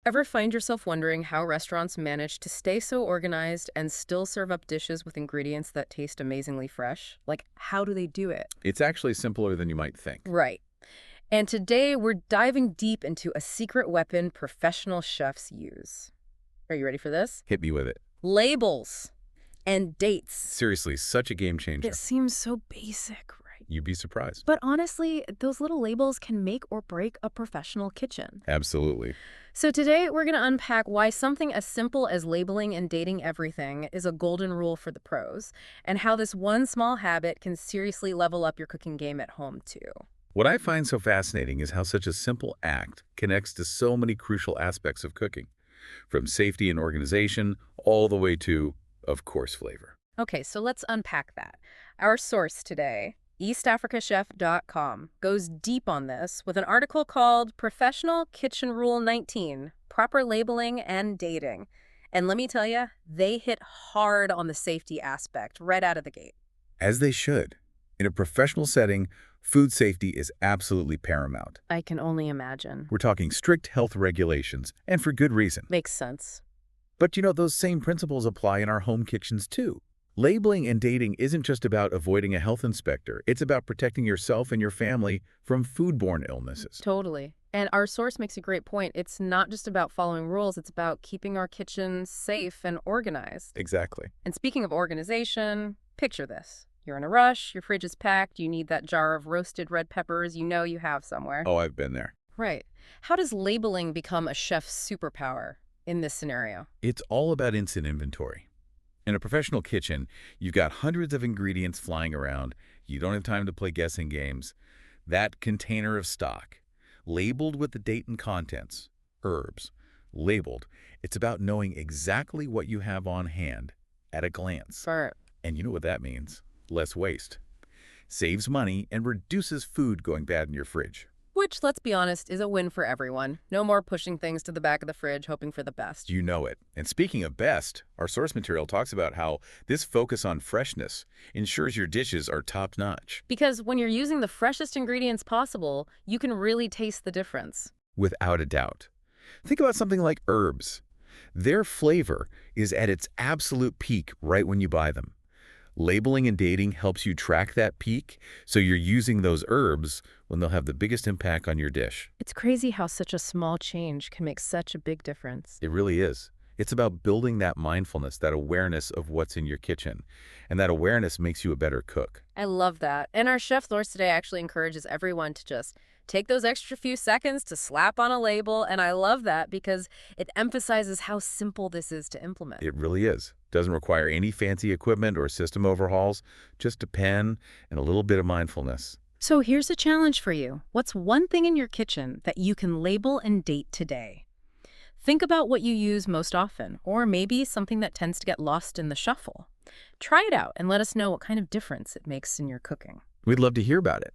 Ever find yourself wondering how restaurants manage to stay so organized and still serve up dishes with ingredients that taste amazingly fresh? Like, how do they do it? It's actually simpler than you might think. Right. And today we're diving deep into a secret weapon professional chefs use. Are you ready for this? Hit me with it. Labels and dates. Seriously, such a game It changer. seems so basic, right? You'd be surprised. But honestly, those little labels can make or break a professional kitchen. Absolutely. So today we're going to unpack why something as simple as labeling and dating everything is a golden rule for the pros, and how this one small habit can seriously level up your cooking game at home too. What I find so fascinating is how such a simple act connects to so many crucial aspects of cooking, from safety and organization all the way to, of course, flavor. Okay, so let's unpack that. Our source today, EastAfricaChef.com, goes deep on this with an article called Professional Kitchen Rule 19, Proper Labeling and Dating. And let me tell you, they hit hard on the safety aspect right out of the gate. As they should. In a professional setting, food safety is absolutely paramount. I can only imagine. We're talking strict health regulations, and for good reason. Makes sense. But those same principles apply in our home kitchens too. Labeling and dating isn't just about avoiding a health inspector. It's about protecting yourself and your family from foodborne illnesses. Totally. And our source makes a great point. It's not just about following rules, it's about keeping our kitchen safe and organized. Exactly. And speaking of organization, picture this. You're in a rush, your fridge is packed, you need that jar of roasted red peppers you know you have somewhere. Oh, I've been there. Right. How does labeling become a chef's superpower in this scenario? It's all about instant inventory. In a professional kitchen, you've got hundreds of ingredients flying around. You don't have time to play guessing games. That container of stock, labeled with the date and contents, herbs, labeled, it's about knowing exactly what you have on hand at a glance. For And you know what that means? Less waste. Saves money and reduces food going bad in your fridge. which, let's be honest, is a win for everyone. No more pushing things to the back of the fridge hoping for the best. You know it. And speaking of best, our source material talks about how this focus on freshness ensures your dishes are top-notch. Because when you're using the freshest ingredients possible, you can really taste the difference. Without a doubt. Think about something like herbs. Their flavor is at its absolute peak right when you buy them. Labeling and dating helps you track that peak, so you're using those herbs when they'll have the biggest impact on your dish. It's crazy how such a small change can make such a big difference. It really is. It's about building that mindfulness, that awareness of what's in your kitchen. And that awareness makes you a better cook. I love that. And our chef source today actually encourages everyone to just take those extra few seconds to slap on a label. And I love that because it emphasizes how simple this is to implement. It really is. Doesn't require any fancy equipment or system overhauls, just a pen and a little bit of mindfulness. So here's a challenge for you. What's one thing in your kitchen that you can label and date today? Think about what you use most often, or maybe something that tends to get lost in the shuffle. Try it out and let us know what kind of difference it makes in your cooking. We'd love to hear about it.